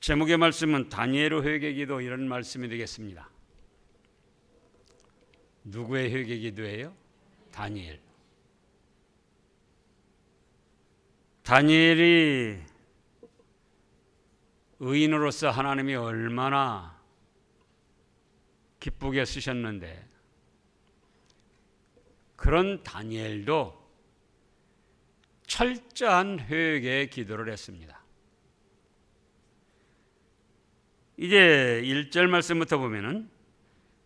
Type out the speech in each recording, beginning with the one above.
제목의 말씀은 다니엘의 회개기도 이런 말씀이 되겠습니다. 누구의 회개기도예요? 다니엘. 다니엘이 의인으로서 하나님이 얼마나 기쁘게 쓰셨는데 그런 다니엘도 철저한 회개의 기도를 했습니다. 이제 1절 말씀부터 보면은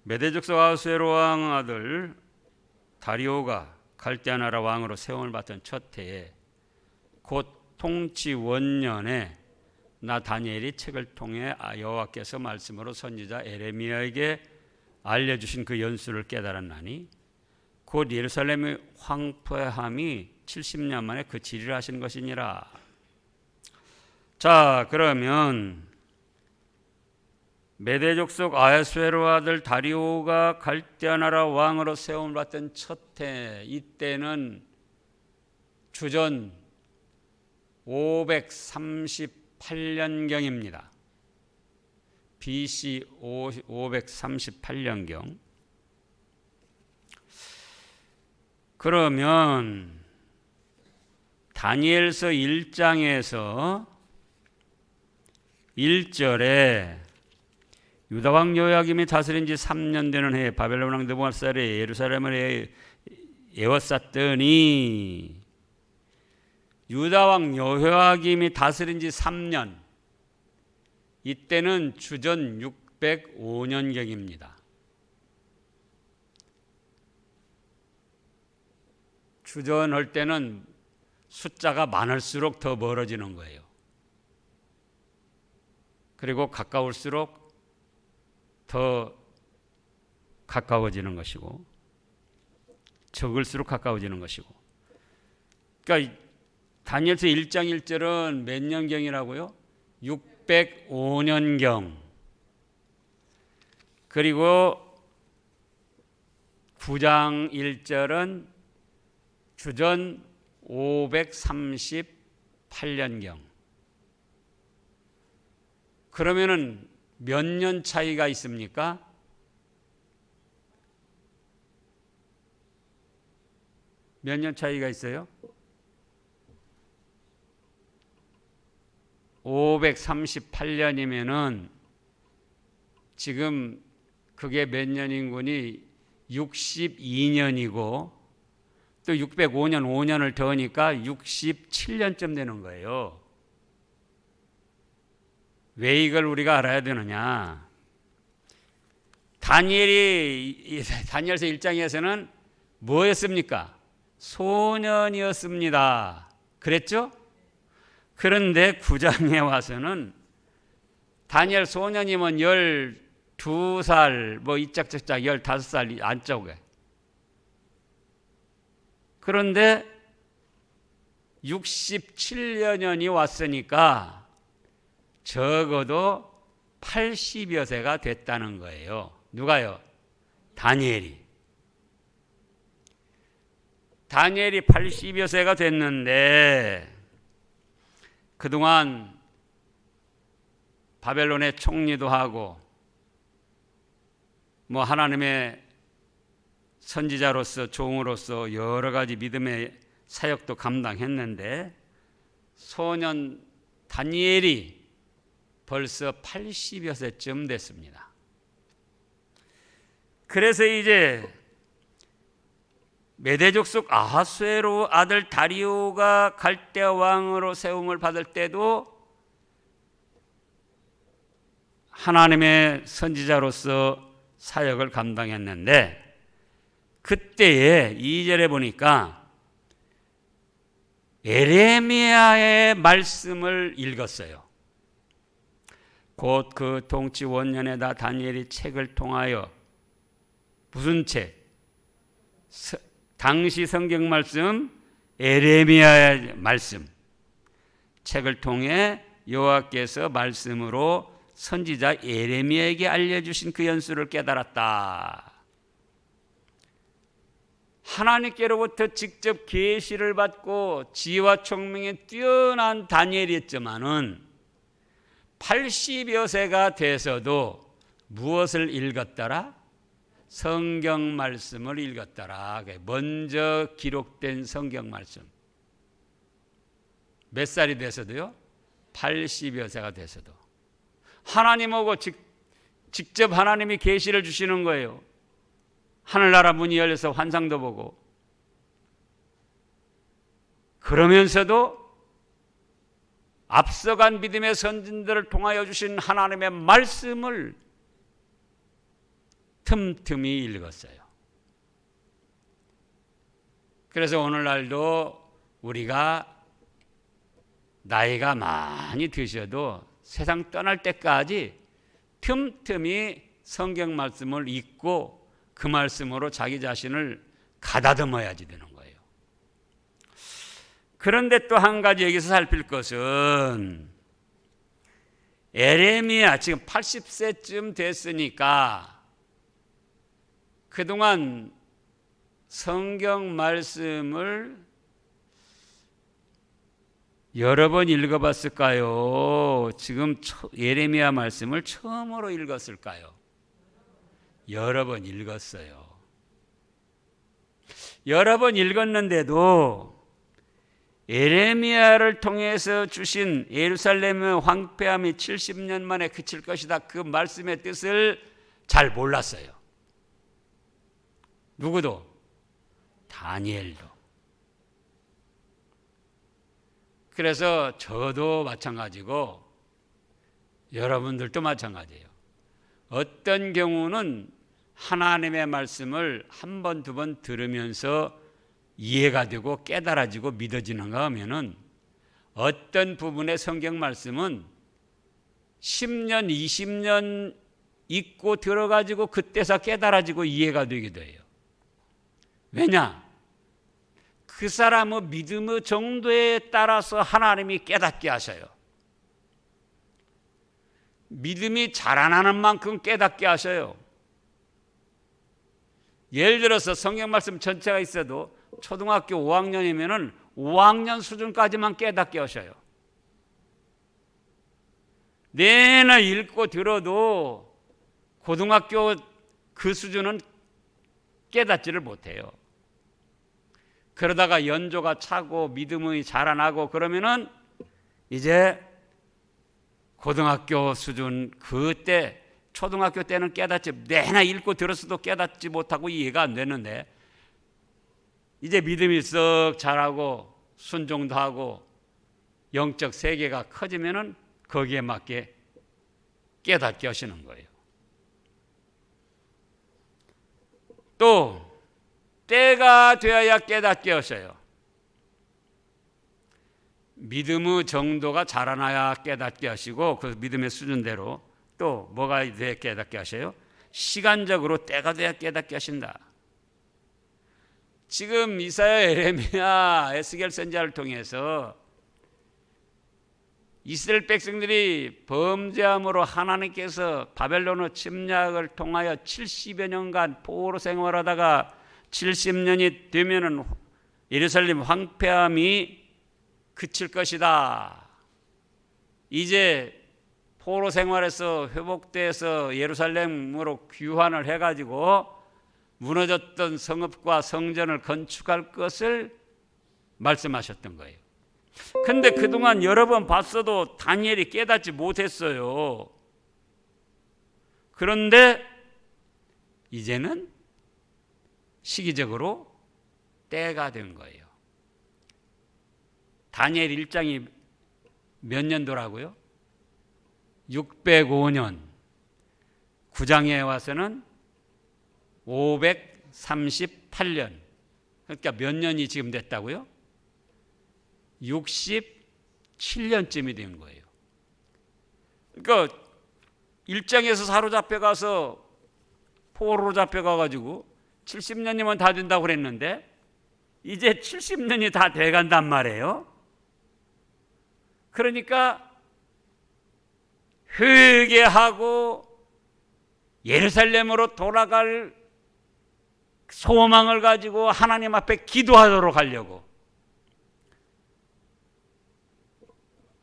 메대 족속 아하수에로 왕 아들 다리오가 갈대아 나라 왕으로 세움을 받던 첫 해에 곧 통치 원년에 나 다니엘이 책을 통해 여호와께서 말씀으로 선지자 에레미야에게 알려주신 그 연수를 깨달았나니 곧 예루살렘의 황폐함이 70년 만에 그치리라 하신 것이니라. 자, 그러면 메대 족속 아하수에로 아들 다리오가 갈대아 나라 왕으로 세움을 받던 첫 해, 이때는 주전 538년경입니다. BC 538년경. 그러면 다니엘서 1장에서 1절에 유다왕 요야김이 다스린 지 3년 되는 해에 바벨론 왕 느부갓네살이 예루살렘을 에워쌌더니 유다왕 여호야김이 다스린 지 3년, 이때는 주전 605년경입니다. 주전할 때는 숫자가 많을수록 더 멀어지는 거예요. 그리고 가까울수록 더 가까워지는 것이고 적을수록 가까워지는 것이고. 그러니까 다니엘서 1장 1절은 몇 년경이라고요? 605년경. 그리고 9장 1절은 주전 538년경. 그러면은 몇 년 차이가 있습니까? 몇 년 차이가 있어요? 538년이면은 지금 그게 몇 년인군이 62년이고 또 605년 5년을 더하니까 67년쯤 되는 거예요. 왜 이걸 우리가 알아야 되느냐? 다니엘서 1장에서는 뭐였습니까? 소년이었습니다. 그랬죠? 그런데 9장에 와서는 다니엘 소년이면 12살, 뭐 이짝저짝 15살 안쪽에. 그런데 67년이 왔으니까 적어도 80여 세가 됐다는 거예요. 누가요? 다니엘이 80여 세가 됐는데 그동안 바벨론의 총리도 하고 뭐 하나님의 선지자로서 종으로서 여러 가지 믿음의 사역도 감당했는데 소년 다니엘이 벌써 80여 세쯤 됐습니다. 그래서 이제 메대 족속 아하수에로 아들 다리오가 갈대아 왕으로 세움을 받을 때도 하나님의 선지자로서 사역을 감당했는데 그때에 2절에 보니까 에레미야의 말씀을 읽었어요. 곧 그 통치 원년에 나 다니엘이 책을 통하여 무슨 책? 당시 성경 말씀 에레미야의 말씀 책을 통해 여호와께서 말씀으로 선지자 에레미야에게 알려주신 그 연수를 깨달았다. 하나님께로부터 직접 계시를 받고 지혜와 총명에 뛰어난 다니엘이었지만은 80여 세가 돼서도 무엇을 읽었더라? 성경 말씀을 읽었더라. 먼저 기록된 성경 말씀. 몇 살이 돼서도요? 80여 세가 돼서도. 하나님하고 직접 하나님이 계시를 주시는 거예요. 하늘나라 문이 열려서 환상도 보고. 그러면서도 앞서간 믿음의 선진들을 통하여 주신 하나님의 말씀을 틈틈이 읽었어요. 그래서 오늘날도 우리가 나이가 많이 드셔도 세상 떠날 때까지 틈틈이 성경 말씀을 읽고 그 말씀으로 자기 자신을 가다듬어야지 되는 거예요. 그런데 또 한 가지 여기서 살필 것은 에레미야 지금 80세쯤 됐으니까 그동안 성경 말씀을 여러 번 읽어봤을까요? 지금 예레미야 말씀을 처음으로 읽었을까요? 여러 번 읽었어요. 여러 번 읽었는데도 예레미야를 통해서 주신 예루살렘의 황폐함이 70년 만에 그칠 것이다. 그 말씀의 뜻을 잘 몰랐어요. 누구도? 다니엘도. 그래서 저도 마찬가지고 여러분들도 마찬가지예요. 어떤 경우는 하나님의 말씀을 한 번, 두 번 들으면서 이해가 되고 깨달아지고 믿어지는가 하면은 어떤 부분의 성경 말씀은 10년, 20년 읽고 들어가지고 그때서 깨달아지고 이해가 되기도 해요. 왜냐? 그 사람의 믿음의 정도에 따라서 하나님이 깨닫게 하셔요. 믿음이 자라나는 만큼 깨닫게 하셔요. 예를 들어서 성경 말씀 전체가 있어도 초등학교 5학년이면은 5학년 수준까지만 깨닫게 하셔요. 내내 읽고 들어도 고등학교 그 수준은 깨닫지를 못해요. 그러다가 연조가 차고 믿음이 자라나고 그러면은 이제 고등학교 수준 그때 초등학교 때는 깨닫지 내내 읽고 들었어도 깨닫지 못하고 이해가 안 되는데 이제 믿음이 썩 자라고 순종도 하고 영적 세계가 커지면은 거기에 맞게 깨닫게 하시는 거예요. 또 때가 되어야 깨닫게 하셔요. 믿음의 정도가 자라나야 깨닫게 하시고 그 믿음의 수준대로 또 뭐가 돼야 깨닫게 하셔요? 시간적으로 때가 돼야 깨닫게 하신다. 지금 이사야, 예레미야, 에스겔 선지자를 통해서 이스라엘 백성들이 범죄함으로 하나님께서 바벨론의 침략을 통하여 70여 년간 포로 생활하다가 70년이 되면은 예루살렘 황폐함이 그칠 것이다. 이제 포로 생활에서 회복돼서 예루살렘으로 귀환을 해가지고 무너졌던 성읍과 성전을 건축할 것을 말씀하셨던 거예요. 근데 그동안 여러 번 봤어도 다니엘이 깨닫지 못했어요. 그런데 이제는 시기적으로 때가 된 거예요. 다니엘 1장이 몇 년도라고요? 605년. 9장에 와서는 538년. 그러니까 몇 년이 지금 됐다고요? 67년쯤이 된 거예요. 그러니까 1장에서 사로잡혀 가서 포로로 잡혀가 가지고 70년이면 다 된다고 그랬는데 이제 70년이 다 돼간단 말이에요. 그러니까 회개하고 예루살렘으로 돌아갈 소망을 가지고 하나님 앞에 기도하도록 하려고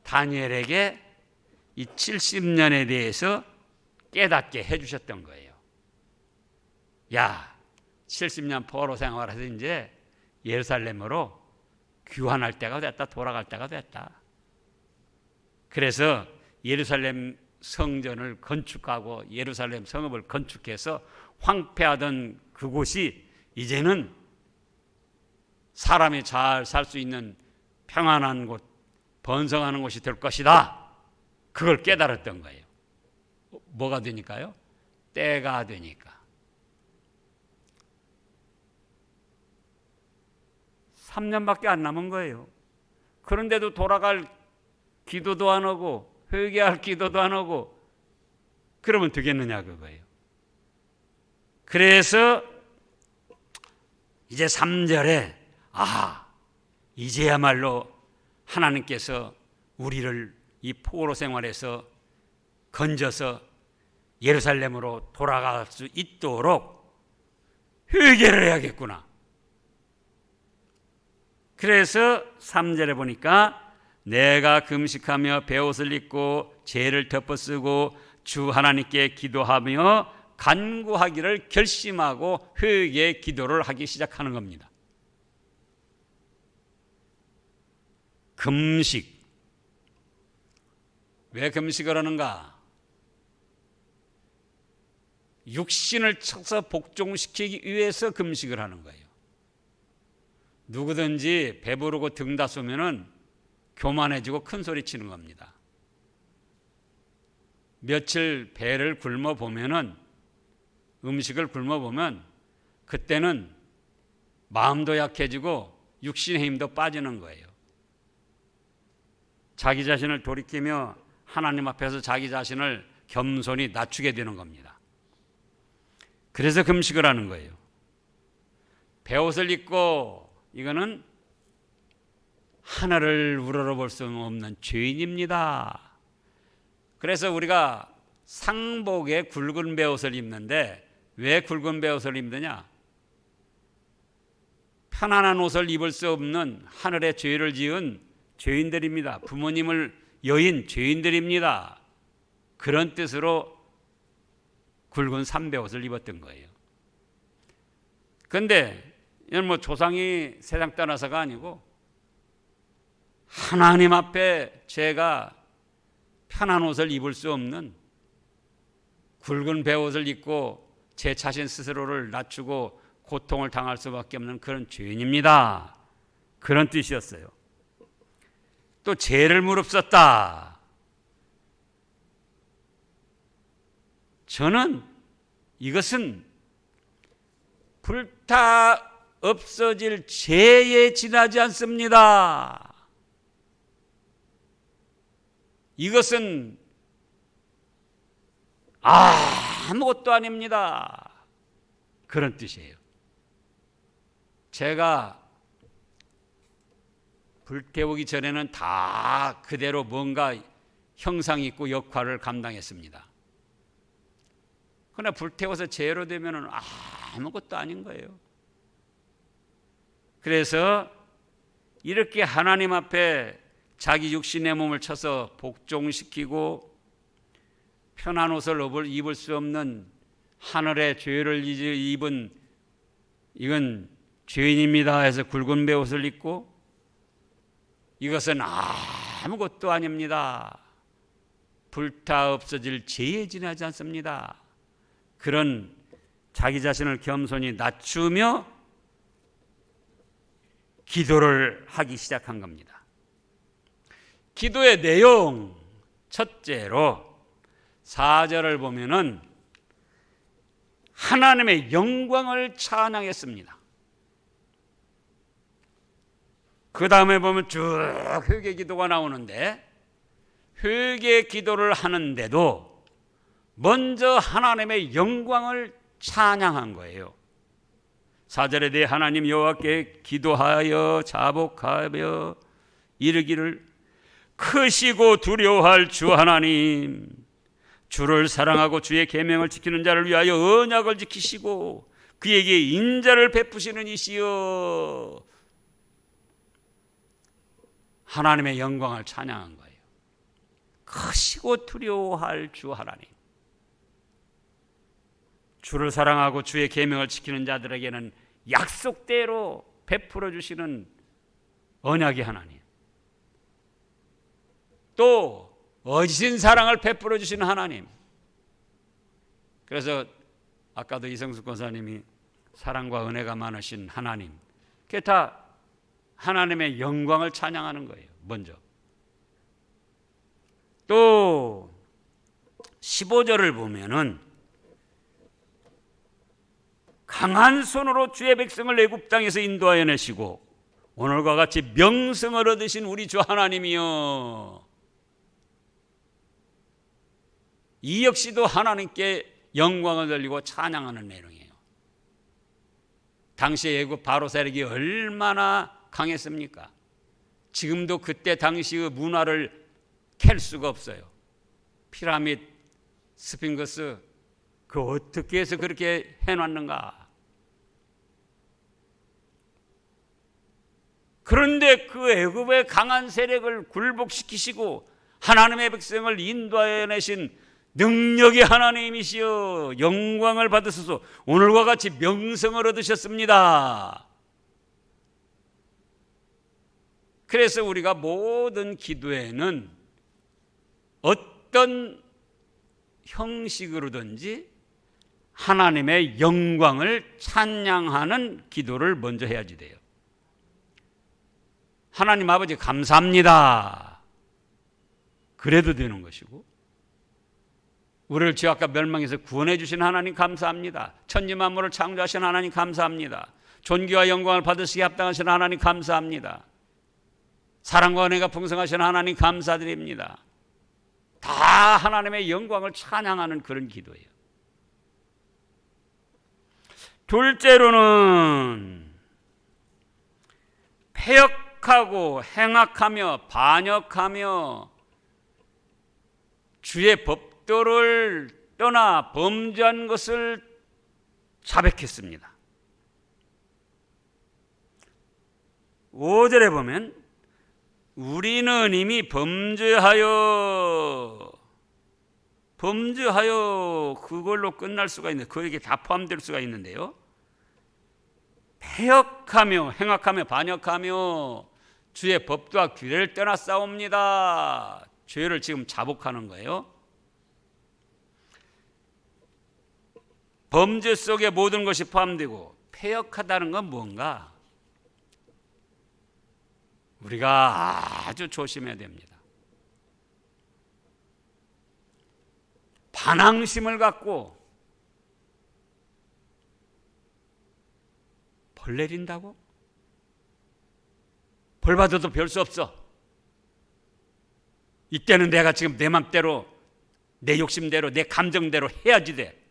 다니엘에게 이 70년에 대해서 깨닫게 해주셨던 거예요. 야, 70년 포로 생활해서 이제 예루살렘으로 귀환할 때가 됐다. 돌아갈 때가 됐다. 그래서 예루살렘 성전을 건축하고 예루살렘 성읍을 건축해서 황폐하던 그곳이 이제는 사람이 잘 살 수 있는 평안한 곳, 번성하는 곳이 될 것이다. 그걸 깨달았던 거예요. 뭐가 되니까요? 때가 되니까. 3년밖에 안 남은 거예요. 그런데도 돌아갈 기도도 안 하고 회개할 기도도 안 하고 그러면 되겠느냐 그거예요. 그래서 이제 3절에 이제야말로 하나님께서 우리를 이 포로 생활에서 건져서 예루살렘으로 돌아갈 수 있도록 회개를 해야겠구나. 그래서 3절에 보니까 내가 금식하며 베옷을 입고 죄를 덮어쓰고 주 하나님께 기도하며 간구하기를 결심하고 회개의 기도를 하기 시작하는 겁니다. 금식. 왜 금식을 하는가? 육신을 쳐서 복종시키기 위해서 금식을 하는 거예요. 누구든지 배부르고 등 다 쏘면은 교만해지고 큰 소리 치는 겁니다. 며칠 배를 굶어 보면은 음식을 굶어 보면 그때는 마음도 약해지고 육신의 힘도 빠지는 거예요. 자기 자신을 돌이키며 하나님 앞에서 자기 자신을 겸손히 낮추게 되는 겁니다. 그래서 금식을 하는 거예요. 베옷을 입고 이거는 하늘을 우러러볼 수 없는 죄인입니다. 그래서 우리가 상복에 굵은 베옷을 입는데 왜 굵은 베옷을 입느냐? 편안한 옷을 입을 수 없는 하늘의 죄를 지은 죄인들입니다. 부모님을 여인 죄인들입니다. 그런 뜻으로 굵은 삼베옷을 입었던 거예요. 그런데 이건 뭐 조상이 세상 떠나서가 아니고 하나님 앞에 제가 편한 옷을 입을 수 없는 굵은 베옷을 입고 제 자신 스스로를 낮추고 고통을 당할 수밖에 없는 그런 죄인입니다. 그런 뜻이었어요. 또 죄를 무릅썼다. 저는 이것은 불타 없어질 죄에 지나지 않습니다. 이것은 아무것도 아닙니다. 그런 뜻이에요. 제가 불태우기 전에는 다 그대로 뭔가 형상이 있고 역할을 감당했습니다. 그러나 불태워서 죄로 되면 아무것도 아닌 거예요. 그래서 이렇게 하나님 앞에 자기 육신의 몸을 쳐서 복종시키고 편한 옷을 입을 수 없는 하늘의 죄를 입은 이건 죄인입니다 해서 굵은 베옷을 입고 이것은 아무것도 아닙니다. 불타 없어질 죄에 지나지 않습니다. 그런 자기 자신을 겸손히 낮추며 기도를 하기 시작한 겁니다. 기도의 내용 첫째로 4절을 보면은 하나님의 영광을 찬양했습니다. 그 다음에 보면 쭉 회개 기도가 나오는데 회개 기도를 하는데도 먼저 하나님의 영광을 찬양한 거예요. 4절에 대해 하나님 여호와께 기도하여 자복하며 이르기를 크시고 두려워할 주 하나님, 주를 사랑하고 주의 계명을 지키는 자를 위하여 언약을 지키시고 그에게 인자를 베푸시는 이시여. 하나님의 영광을 찬양한 거예요. 크시고 두려워할 주 하나님, 주를 사랑하고 주의 계명을 지키는 자들에게는 약속대로 베풀어 주시는 언약의 하나님, 또 어지신 사랑을 베풀어 주시는 하나님. 그래서 아까도 이성숙 권사님이 사랑과 은혜가 많으신 하나님, 그게 다 하나님의 영광을 찬양하는 거예요. 먼저 또 15절을 보면은 강한 손으로 주의 백성을 애굽 땅에서 인도하여 내시고 오늘과 같이 명성을 얻으신 우리 주 하나님이여. 이 역시도 하나님께 영광을 돌리고 찬양하는 내용이에요. 당시 애굽 바로 세력이 얼마나 강했습니까? 지금도 그때 당시의 문화를 캘 수가 없어요. 피라미드, 스핑크스, 그 어떻게 해서 그렇게 해놨는가? 그런데 그 애굽의 강한 세력을 굴복시키시고 하나님의 백성을 인도하여 내신 능력의 하나님이시여, 영광을 받으소서. 오늘과 같이 명성을 얻으셨습니다. 그래서 우리가 모든 기도에는 어떤 형식으로든지 하나님의 영광을 찬양하는 기도를 먼저 해야지 돼요. 하나님 아버지 감사합니다. 그래도 되는 것이고, 우리를 죄악과 멸망에서 구원해 주신 하나님 감사합니다. 천지 만물을 창조하신 하나님 감사합니다. 존귀와 영광을 받으시기에 합당하신 하나님 감사합니다. 사랑과 은혜가 풍성하신 하나님 감사드립니다. 다 하나님의 영광을 찬양하는 그런 기도예요. 둘째로는 패역하고 행악하며 반역하며 주의 법도를 떠나 범죄한 것을 자백했습니다. 5절에 보면 우리는 이미 범죄하여 그걸로 끝날 수가 있는데, 그에게 다 포함될 수가 있는데요. 패역하며 행악하며 반역하며 주의 법도와 규례를 떠나 싸웁니다. 죄를 지금 자복하는 거예요. 범죄 속에 모든 것이 포함되고, 패역하다는 건 뭔가? 우리가 아주 조심해야 됩니다. 반항심을 갖고 벌 내린다고? 벌 받아도 별 수 없어. 이때는 내가 지금 내 맘대로, 내 욕심대로, 내 감정대로 해야지 돼.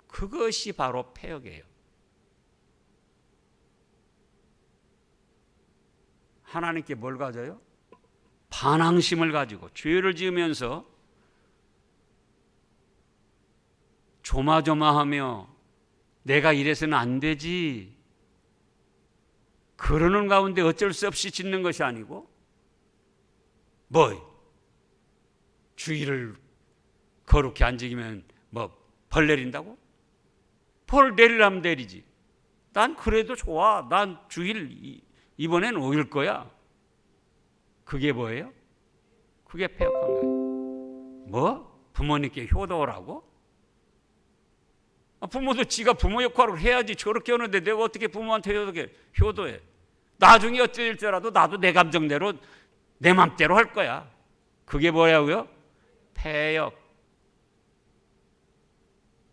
그것이 바로 패역이에요. 하나님께 뭘 가져요? 반항심을 가지고 죄를 지으면서 조마조마하며 내가 이래서는 안 되지, 그러는 가운데 어쩔 수 없이 짓는 것이 아니고, 주의를 거룩히 안 지키면 벌 내린다고? 벌 내리려면 내리지. 난 그래도 좋아. 난 주일 이번엔 5일 거야. 그게 뭐예요? 그게 패역한 거예요. 부모님께 효도라고? 부모도 지가 부모 역할을 해야지. 저렇게 하는데 내가 어떻게 부모한테 효도해? 나중에 어쩔지라도 나도 내 감정대로, 내 맘대로 할 거야. 그게 뭐냐고요? 패역.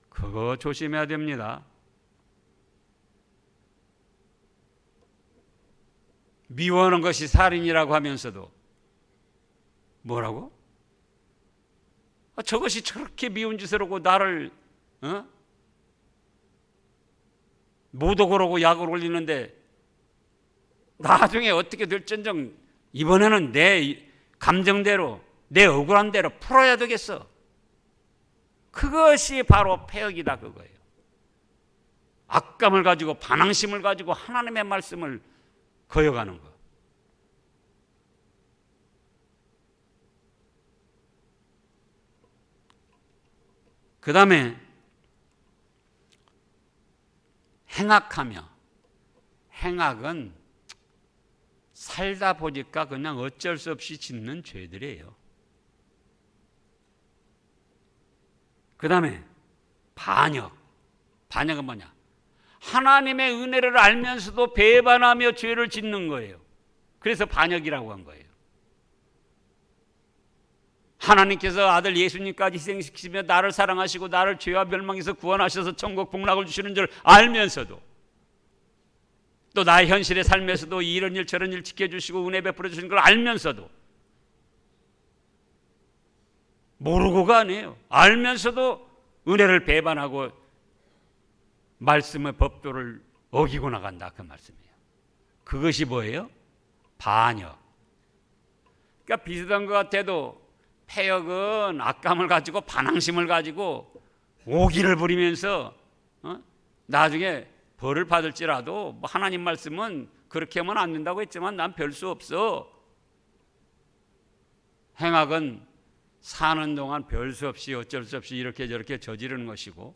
그거 조심해야 됩니다. 미워하는 것이 살인이라고 하면서도 뭐라고? 저것이 저렇게 미운 짓을 하고 나를 모독을 하고 약을 올리는데 나중에 어떻게 될진정 이번에는 내 감정대로, 내 억울한 대로 풀어야 되겠어. 그것이 바로 패역이다, 그거예요. 악감을 가지고 반항심을 가지고 하나님의 말씀을 거역하는 것. 그 다음에 행악하며, 행악은 살다 보니까 그냥 어쩔 수 없이 짓는 죄들이에요. 그 다음에 반역. 반역은 뭐냐? 하나님의 은혜를 알면서도 배반하며 죄를 짓는 거예요. 그래서 반역이라고 한 거예요. 하나님께서 아들 예수님까지 희생시키시며 나를 사랑하시고 나를 죄와 멸망에서 구원하셔서 천국 복락을 주시는 줄 알면서도, 또 나의 현실의 삶에서도 이런 일 저런 일 지켜주시고 은혜 베풀어 주시는 걸 알면서도, 모르고가 아니에요. 알면서도 은혜를 배반하고 말씀의 법도를 어기고 나간다, 그 말씀이에요. 그것이 뭐예요? 반역. 그러니까 비슷한 것 같아도 패역은 악감을 가지고 반항심을 가지고 오기를 부리면서 나중에 벌을 받을지라도 뭐 하나님 말씀은 그렇게 하면 안 된다고 했지만 난 별 수 없어. 행악은 사는 동안 별 수 없이 어쩔 수 없이 이렇게 저렇게 저지르는 것이고,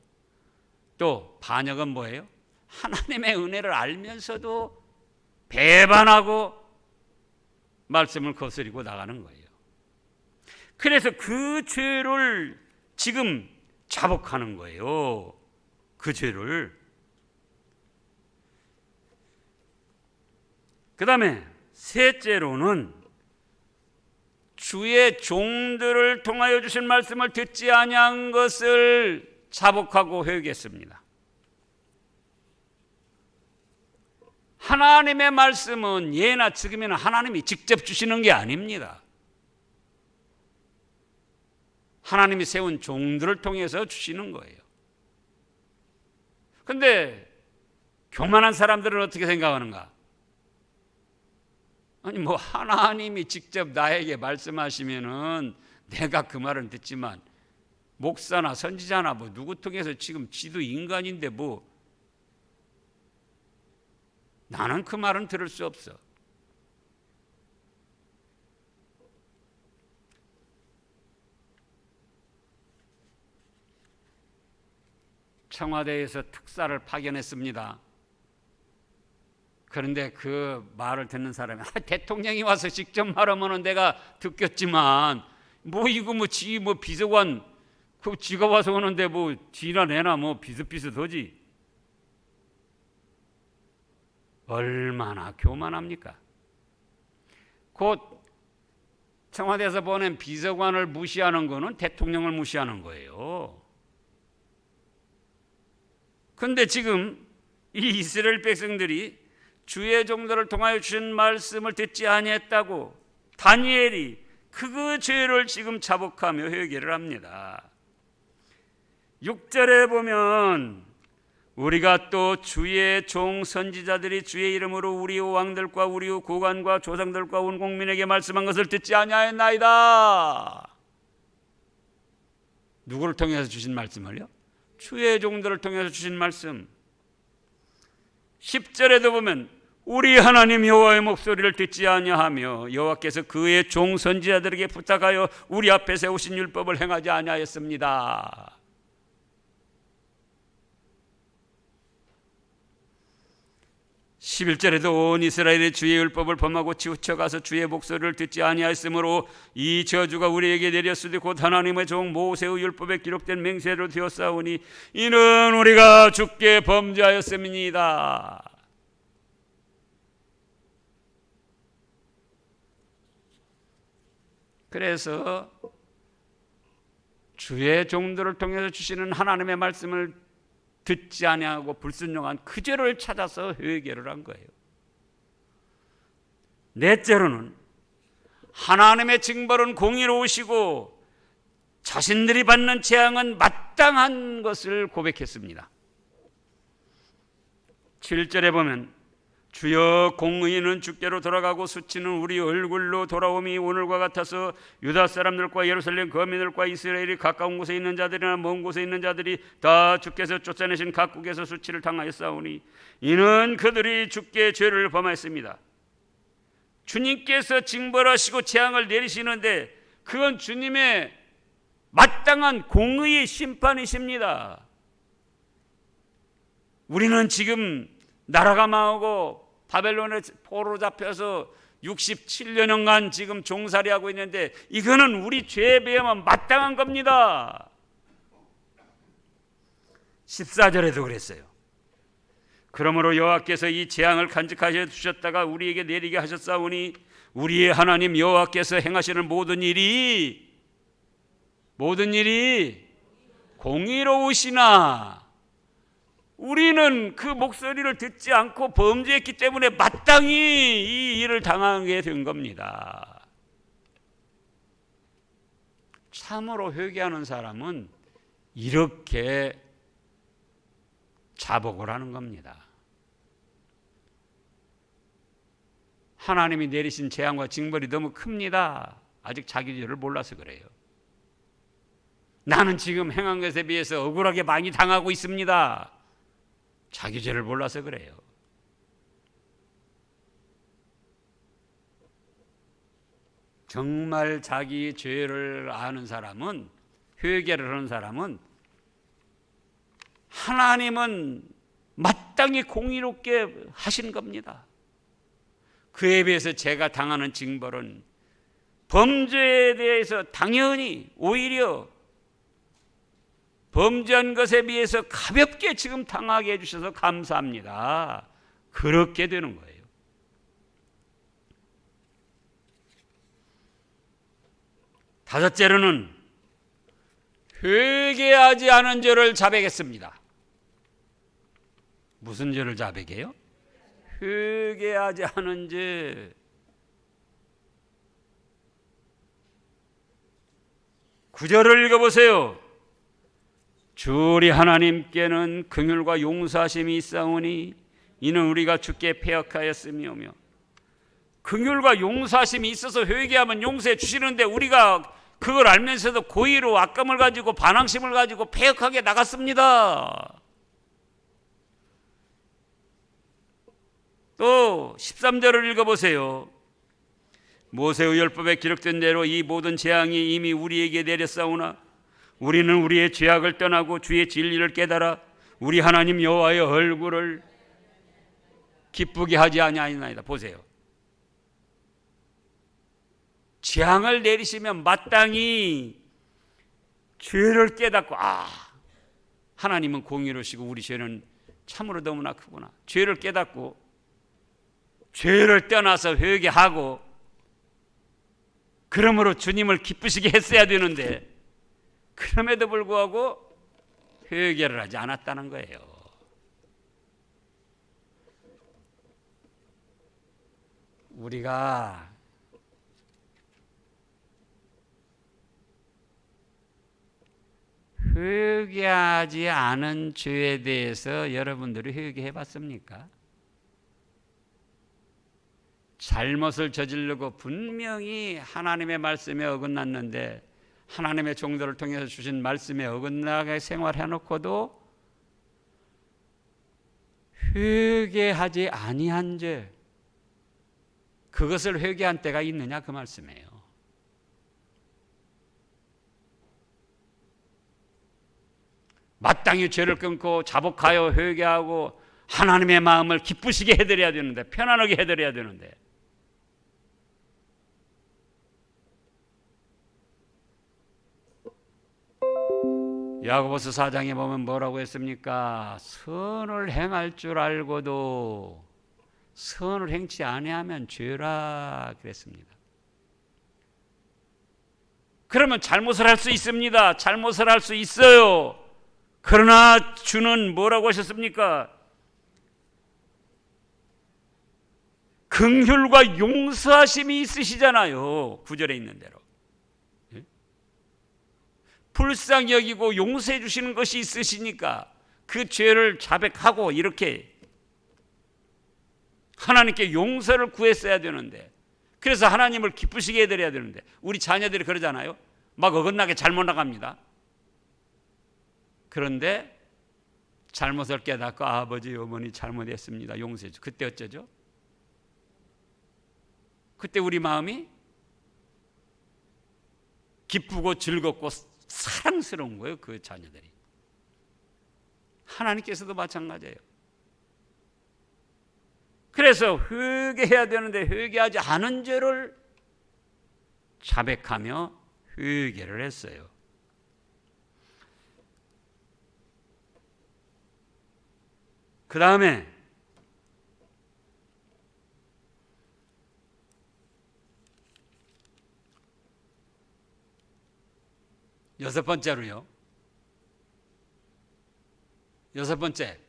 또 반역은 뭐예요? 하나님의 은혜를 알면서도 배반하고 말씀을 거스리고 나가는 거예요. 그래서 그 죄를 지금 자복하는 거예요. 그 죄를. 그 다음에 셋째로는 주의 종들을 통하여 주신 말씀을 듣지 아니한 것을 자복하고 회개했습니다. 하나님의 말씀은 예나 지금이나 하나님이 직접 주시는 게 아닙니다. 하나님이 세운 종들을 통해서 주시는 거예요. 그런데 교만한 사람들은 어떻게 생각하는가? 아니 뭐 하나님이 직접 나에게 말씀하시면은 내가 그 말은 듣지만 목사나 선지자나 뭐 누구 통해서 지금 지도 인간인데 뭐 나는 그 말은 들을 수 없어. 청와대에서 특사를 파견했습니다. 그런데 그 말을 듣는 사람이 대통령이 와서 직접 말하면 내가 듣겠지만 뭐 이거 뭐 지 뭐 비서관 그 지가 와서 오는데 뭐 지나 내나 뭐 비슷비슷하지. 얼마나 교만합니까? 곧 청와대에서 보낸 비서관을 무시하는 거는 대통령을 무시하는 거예요. 그런데 지금 이 이스라엘 백성들이 주의 종들을 통하여 주신 말씀을 듣지 아니했다고 다니엘이 그 죄를 지금 자복하며 회개를 합니다. 6절에 보면 우리가 또 주의 종 선지자들이 주의 이름으로 우리 왕들과 우리 고관과 조상들과 온 국민에게 말씀한 것을 듣지 아니하였나이다. 누구를 통해서 주신 말씀을요? 주의 종들을 통해서 주신 말씀. 10절에도 보면 우리 하나님 여호와의 목소리를 듣지 아니하며 여호와께서 그의 종 선지자들에게 부탁하여 우리 앞에 세우신 율법을 행하지 아니하였습니다. 11절에도 온 이스라엘의 주의 율법을 범하고 치우쳐가서 주의 목소리를 듣지 아니하였으므로 이 저주가 우리에게 내렸으되 곧 하나님의 종 모세의 율법에 기록된 맹세로 되었사오니 이는 우리가 주께 범죄하였음이니이다. 그래서 주의 종들을 통해서 주시는 하나님의 말씀을 듣지 아니하고 불순종한 그 죄를 찾아서 회개를 한 거예요. 넷째로는 하나님의 징벌은 공의로우시고 자신들이 받는 재앙은 마땅한 것을 고백했습니다. 7절에 보면 주여 공의는 주께로 돌아가고 수치는 우리 얼굴로 돌아옴이 오늘과 같아서 유다 사람들과 예루살렘 거민들과 이스라엘이 가까운 곳에 있는 자들이나 먼 곳에 있는 자들이 다 주께서 쫓아내신 각국에서 수치를 당하였사오니 이는 그들이 주께 죄를 범하였습니다. 주님께서 징벌하시고 재앙을 내리시는데 그건 주님의 마땅한 공의의 심판이십니다. 우리는 지금 나라가 망하고 바벨론의 포로로 잡혀서 67년간 지금 종살이하고 있는데 이거는 우리 죄에 비하면 마땅한 겁니다. 14절에도 그랬어요. 그러므로 여호와께서 이 재앙을 간직하여 주셨다가 우리에게 내리게 하셨사오니 우리의 하나님 여호와께서 행하시는 모든 일이 공의로우시나 우리는 그 목소리를 듣지 않고 범죄했기 때문에 마땅히 이 일을 당하게 된 겁니다. 참으로 회개하는 사람은 이렇게 자복을 하는 겁니다. 하나님이 내리신 재앙과 징벌이 너무 큽니다. 아직 자기 죄를 몰라서 그래요. 나는 지금 행한 것에 비해서 억울하게 많이 당하고 있습니다. 자기 죄를 몰라서 그래요. 정말 자기 죄를 아는 사람은, 회개를 하는 사람은 하나님은 마땅히 공의롭게 하신 겁니다. 그에 비해서 제가 당하는 징벌은 범죄에 대해서 당연히 오히려 범죄한 것에 비해서 가볍게 지금 당하게 해주셔서 감사합니다. 그렇게 되는 거예요. 다섯째로는 회개하지 않은 죄를 자백했습니다. 무슨 죄를 자백해요? 회개하지 않은 죄. 9절을 읽어보세요. 주 우리 하나님께는 긍휼과 용서하심이 있사오니 이는 우리가 주께 패역하였음이오며. 긍휼과 용서하심이 있어서 회개하면 용서해 주시는데 우리가 그걸 알면서도 고의로 악감을 가지고 반항심을 가지고 패역하게 나갔습니다. 또 13절을 읽어보세요. 모세의 율법에 기록된 대로 이 모든 재앙이 이미 우리에게 내렸사오나 우리는 우리의 죄악을 떠나고 주의 진리를 깨달아 우리 하나님 여호와의 얼굴을 기쁘게 하지 아니하나이다. 보세요. 재앙을 내리시면 마땅히 죄를 깨닫고 하나님은 공의로우시고 우리 죄는 참으로 너무나 크구나. 죄를 깨닫고 죄를 떠나서 회개하고 그러므로 주님을 기쁘시게 했어야 되는데 그럼에도 불구하고 회개를 하지 않았다는 거예요. 우리가 회개하지 않은 죄에 대해서 여러분들이 회개해 봤습니까? 잘못을 저지르고 분명히 하나님의 말씀에 어긋났는데 하나님의 종들을 통해서 주신 말씀에 어긋나게 생활해놓고도 회개하지 아니한 죄, 그것을 회개한 때가 있느냐 그 말씀이에요. 마땅히 죄를 끊고 자복하여 회개하고 하나님의 마음을 기쁘시게 해드려야 되는데, 편안하게 해드려야 되는데 야고보서 4장에 보면 뭐라고 했습니까? 선을 행할 줄 알고도 선을 행치 아니하면 죄라 그랬습니다. 그러면 잘못을 할 수 있습니다. 잘못을 할 수 있어요. 그러나 주는 뭐라고 하셨습니까? 긍휼과 용서하심이 있으시잖아요. 9절에 있는 대로. 불쌍히 여기고 용서해 주시는 것이 있으시니까 그 죄를 자백하고 이렇게 하나님께 용서를 구했어야 되는데, 그래서 하나님을 기쁘시게 해드려야 되는데 우리 자녀들이 그러잖아요. 막 어긋나게 잘못 나갑니다. 그런데 잘못을 깨닫고 아버지 어머니 잘못했습니다, 용서해 주. 그때 어쩌죠? 그때 우리 마음이 기쁘고 즐겁고 사랑스러운 거예요. 그 자녀들이. 하나님께서도 마찬가지예요. 그래서 회개해야 되는데 회개하지 않은 죄를 자백하며 회개를 했어요. 그 다음에 여섯 번째로요. 여섯 번째.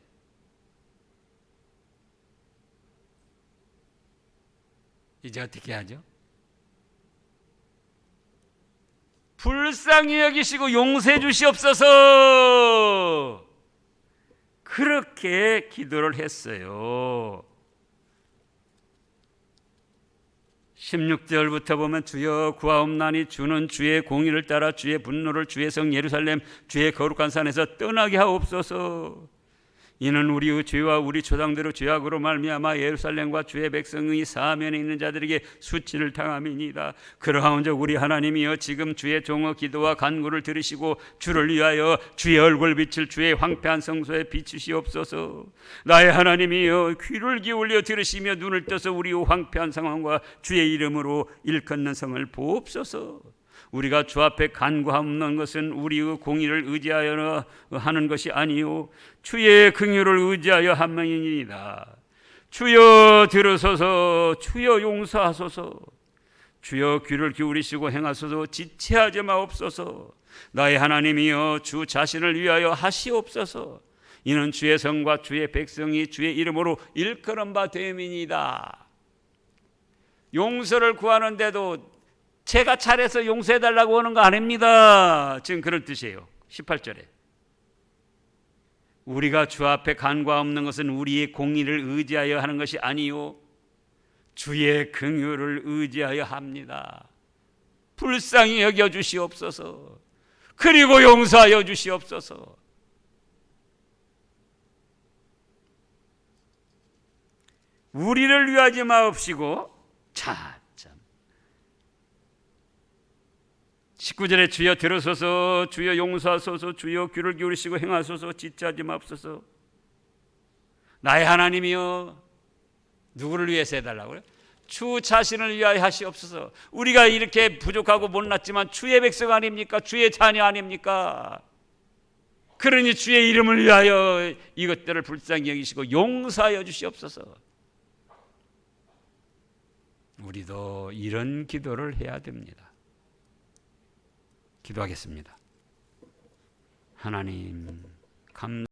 이제 어떻게 하죠? 불쌍히 여기시고 용서해 주시옵소서. 그렇게 기도를 했어요. 16절부터 보면 주여 구하옵나니 주는 주의 공의를 따라 주의 분노를 주의 성 예루살렘 주의 거룩한 산에서 떠나게 하옵소서. 이는 우리의 죄와 우리 조상들의 죄악으로 말미암아 예루살렘과 주의 백성의 사면에 있는 자들에게 수치를 당함이니이다. 그러하온즉 우리 하나님이여 지금 주의 종의 기도와 간구를 들으시고 주를 위하여 주의 얼굴 빛을 주의 황폐한 성소에 비추시옵소서. 나의 하나님이여 귀를 기울여 들으시며 눈을 떠서 우리의 황폐한 상황과 주의 이름으로 일컫는 성을 보옵소서. 우리가 주 앞에 간구하는 것은 우리의 공의를 의지하여 하는 것이 아니요 주의 긍휼을 의지하여 함이니이다. 주여 들으소서. 주여 용서하소서. 주여 귀를 기울이시고 행하소서. 지체하지 마옵소서. 나의 하나님이여 주 자신을 위하여 하시옵소서. 이는 주의 성과 주의 백성이 주의 이름으로 일컬은 바 됨이니이다. 용서를 구하는데도 제가 차례서 용서해달라고 하는 거 아닙니다. 지금 그런 뜻이에요. 18절에 우리가 주 앞에 간구하옵는 것은 우리의 공의를 의지하여 하는 것이 아니요 주의 긍휼을 의지하여 합니다. 불쌍히 여겨 주시옵소서. 그리고 용서하여 주시옵소서. 우리를 위하지 마옵시고 참 19절에 주여 들으소서. 주여 용서하소서. 주여 귀를 기울이시고 행하소서. 지체하지 마옵소서. 나의 하나님이여 누구를 위해서 해달라고요? 주 자신을 위하여 하시옵소서. 우리가 이렇게 부족하고 못났지만 주의 백성 아닙니까? 주의 자녀 아닙니까? 그러니 주의 이름을 위하여 이것들을 불쌍히 여기시고 용서하여 주시옵소서. 우리도 이런 기도를 해야 됩니다. 기도하겠습니다. 하나님